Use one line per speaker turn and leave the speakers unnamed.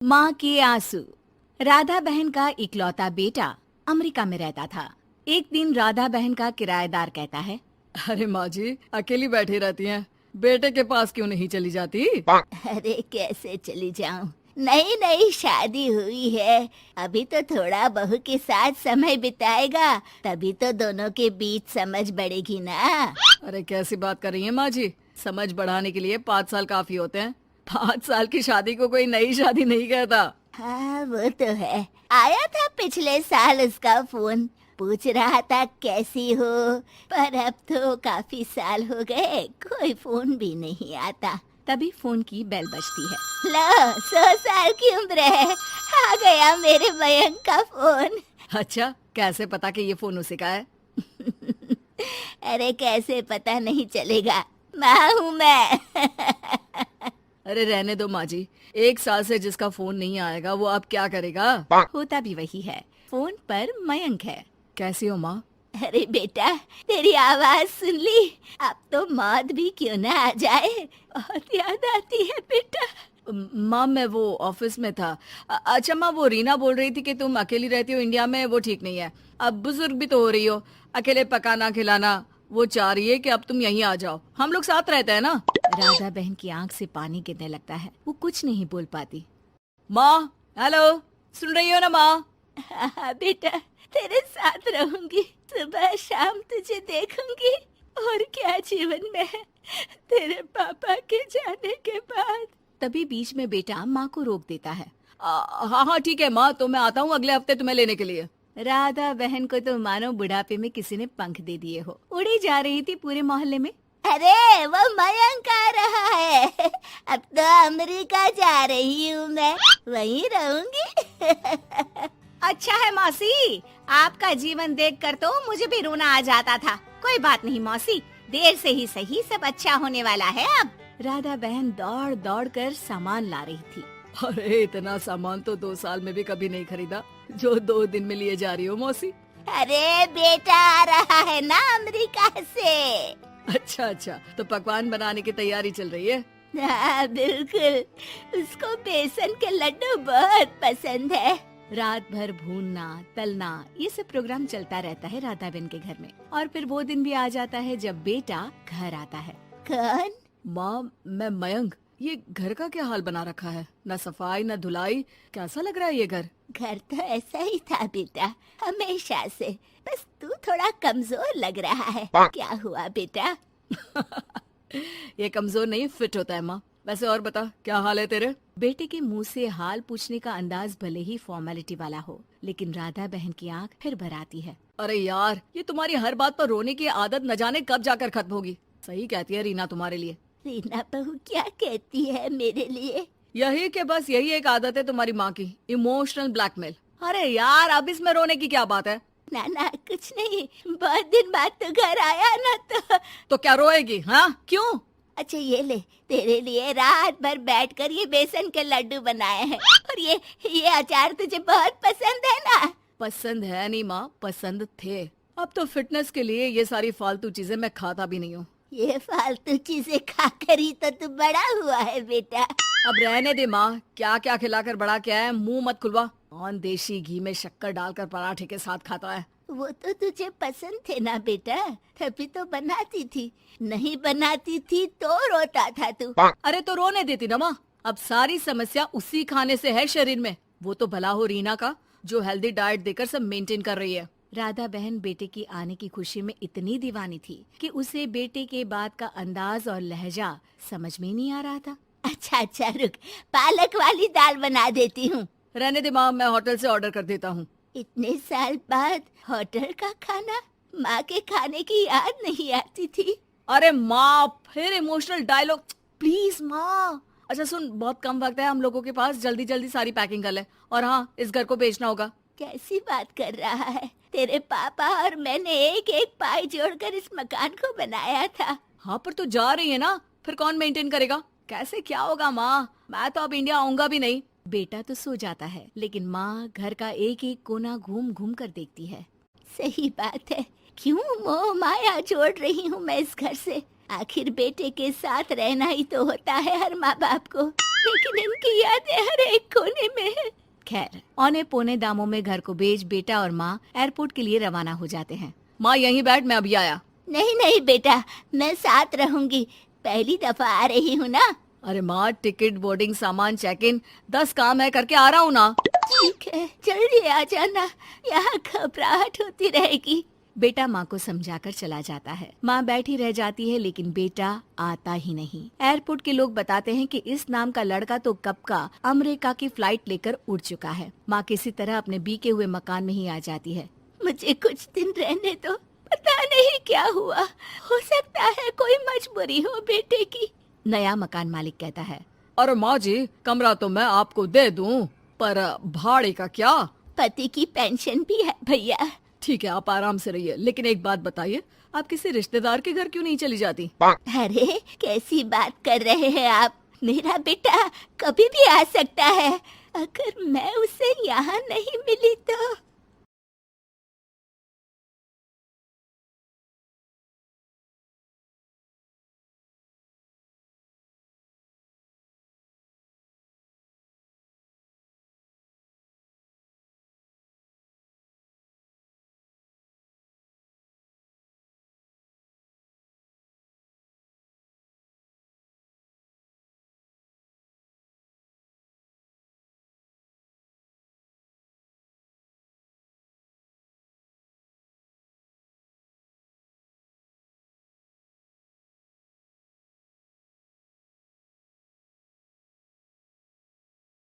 माँ के आंसू। राधा बहन का इकलौता बेटा अमेरिका में रहता था। एक दिन राधा बहन का किराएदार कहता है,
अरे माँ जी अकेली बैठी रहती हैं, बेटे के पास क्यों नहीं चली जाती?
अरे कैसे चली जाऊं, नई नई शादी हुई है। अभी तो थोड़ा बहू के साथ समय बिताएगा, तभी तो दोनों के बीच समझ बढ़ेगी ना।
अरे कैसी बात कर रही हैं माँ जी, समझ बढ़ाने के लिए 5 साल काफी होते हैं। 5 साल की शादी को कोई नई शादी नहीं कहता।
हाँ वो तो है। आया था पिछले साल उसका फोन, पूछ रहा था कैसी हो, पर अब तो काफी साल हो गए, कोई फोन भी नहीं आता।
तभी फोन की बेल बजती है।
लो 100 साल की उम्र है, आ गया मेरे मयंक का फोन।
अच्छा कैसे पता कि ये फोन उसी का है?
अरे कैसे पता नहीं चलेगा, माँ हूँ मैं।
अरे रहने दो माँ जी, 1 साल से जिसका फोन नहीं आएगा वो अब क्या करेगा?
होता भी वही है, फोन पर मयंक है।
कैसी हो माँ?
अरे बेटा, तेरी आवाज सुन ली, अब तो मौत भी क्यों ना आ जाए, बहुत याद आती है बेटा।
माँ मैं वो ऑफिस में था। अच्छा माँ, वो रीना बोल रही थी कि तुम अकेली रहती हो इंडिया में, वो ठीक नहीं है। अब बुजुर्ग भी तो हो रही हो, अकेले पकाना खिलाना, वो चाह रही है कि अब तुम यहीं आ जाओ, हम लोग साथ रहते हैं ना।
राधा बहन की आंख से पानी गिरने लगता है, वो कुछ नहीं बोल पाती।
माँ हेलो, सुन रही हो ना माँ?
हाँ बेटा, तेरे साथ रहूंगी, सुबह शाम तुझे देखूंगी, और क्या जीवन में है तेरे पापा के जाने के बाद।
तभी बीच में बेटा माँ को रोक देता है।
हाँ हाँ ठीक है माँ, तो मैं आता हूँ अगले हफ्ते तुम्हें लेने के लिए।
राधा बहन को तो मानो बुढ़ापे में किसी ने पंख दे दिए हो, उड़ी जा रही थी पूरे मोहल्ले में।
अरे वो मयंक आ रहा है, अब तो अमेरिका जा रही हूँ मैं, वहीं रहूंगी।
अच्छा है मौसी, आपका जीवन देखकर तो मुझे भी रोना आ जाता था। कोई बात नहीं मौसी, देर से ही सही, सब अच्छा होने वाला है अब। राधा बहन दौड़ दौड़ कर सामान ला रही थी।
अरे इतना सामान तो 2 साल में भी कभी नहीं खरीदा जो 2 दिन में लिए जा रही हो मौसी।
अरे बेटा आ रहा है ना अमेरिका से।
अच्छा अच्छा, तो पकवान बनाने की तैयारी चल रही है?
हाँ बिल्कुल, उसको बेसन के लड्डू बहुत पसंद है।
रात भर भूनना तलना ये सब प्रोग्राम चलता रहता है राधा बहन के घर में। और फिर वो दिन भी आ जाता है जब बेटा घर आता है।
कौन?
माँ मैं मयंक, ये घर का क्या हाल बना रखा है, न सफाई न धुलाई, कैसा लग रहा है ये घर?
घर तो ऐसा ही था बेटा, हमेशा से, बस तू थोड़ा कमजोर लग रहा है। क्या हुआ बेटा?
ये कमजोर नहीं फिट होता है माँ। वैसे और बता, क्या हाल है तेरे?
बेटे के मुंह से हाल पूछने का अंदाज भले ही फॉर्मेलिटी वाला हो, लेकिन राधा बहन की आंख फिर भर आती है।
अरे यार, ये तुम्हारी हर बात पर रोने की आदत न जाने कब जाकर खत्म होगी। सही कहती है रीना तुम्हारे लिए।
रीना बहू क्या कहती है मेरे लिए?
यही कि बस यही एक आदत है तुम्हारी माँ की, इमोशनल ब्लैकमेल। अरे यार, अब इसमें रोने की क्या बात है?
ना ना कुछ नहीं, बहुत दिन बाद तो घर आया ना,
तो क्या रोएगी? हाँ क्यों?
अच्छा ये ले, तेरे लिए रात भर बैठकर ये बेसन के लड्डू बनाए हैं, और ये अचार तुझे बहुत पसंद है ना?
पसंद है नहीं माँ, पसंद थे। अब तो फिटनेस के लिए ये सारी फालतू चीजें मैं खाता भी नहीं हूँ।
ये फालतू चीजें खाकर ही तो तू बड़ा हुआ है बेटा।
अब रहने दे माँ, क्या क्या खिलाकर बड़ा किया है, मुंह मत खुलवा। कौन देशी घी में शक्कर डालकर पराठे के साथ खाता है?
वो तो तुझे पसंद थे ना बेटा, तभी तो बनाती थी, नहीं बनाती थी तो रोता था तू।
अरे तो रोने देती ना माँ, अब सारी समस्या उसी खाने से है शरीर में। वो तो भला हो रीना का, जो हेल्दी डाइट देकर सब मेंटेन कर रही है।
राधा बहन बेटे की आने की खुशी में इतनी दीवानी थी कि उसे बेटे के बात का अंदाज और लहजा समझ में नहीं आ रहा था।
अच्छा रुक, पालक वाली दाल बना देती हूँ।
रहने दे माँ, मैं होटल से ऑर्डर कर देता हूँ।
इतने साल बाद होटल का खाना, माँ के खाने की याद नहीं आती थी।
अरे माँ, फिर इमोशनल डायलॉग, प्लीज माँ। अच्छा सुन, बहुत कम वक्त है हम लोगों के पास, जल्दी जल्दी सारी पैकिंग कर ले। और हाँ, इस घर को बेचना होगा।
कैसी बात कर रहा है? तेरे पापा और मैंने एक एक पाई जोड़कर इस मकान को बनाया था।
हाँ पर तू जा रही है ना, फिर कौन मेंटेन करेगा? कैसे क्या होगा माँ, मैं तो अब इंडिया आऊंगा भी नहीं।
बेटा तो सो जाता है, लेकिन माँ घर का एक एक कोना घूम घूम कर देखती है।
सही बात है, क्यों मोह माया जोड़ रही हूँ मैं इस घर से? आखिर बेटे के साथ रहना ही तो होता है हर माँ बाप को। लेकिन इनकी यादें हर एक कोने में है।
खैर, औने पौने दामों में घर को बेच बेटा और माँ एयरपोर्ट के लिए रवाना हो जाते हैं।
माँ यहीं बैठ, मैं अभी आया।
नहीं नहीं बेटा, मैं साथ रहूंगी, पहली दफा आ रही हूँ ना।
अरे माँ, टिकट, बोर्डिंग, सामान, चेक इन, 10 काम है, करके आ रहा हूँ ना।
ठीक है, जल्दी आ जाना, यहाँ घबराहट होती रहेगी।
बेटा माँ को समझाकर चला जाता है। माँ बैठी रह जाती है लेकिन बेटा आता ही नहीं। एयरपोर्ट के लोग बताते हैं कि इस नाम का लड़का तो कब का अमेरिका की फ्लाइट लेकर उड़ चुका है। माँ किसी तरह अपने बीके हुए मकान में ही आ जाती है।
मुझे कुछ दिन रहने दो, पता नहीं क्या हुआ, हो सकता है कोई मजबूरी हो बेटे की।
नया मकान मालिक कहता है।
अरे माँ जी, कमरा तो मैं आपको दे दूँ, पर भाड़े का क्या?
पति की पेंशन भी है भैया।
ठीक है, आप आराम से रहिए, लेकिन एक बात बताइए, आप किसी रिश्तेदार के घर क्यों नहीं चली जाती?
अरे कैसी बात कर रहे हैं आप, मेरा बेटा कभी भी आ सकता है। अगर मैं उसे यहाँ नहीं मिली तो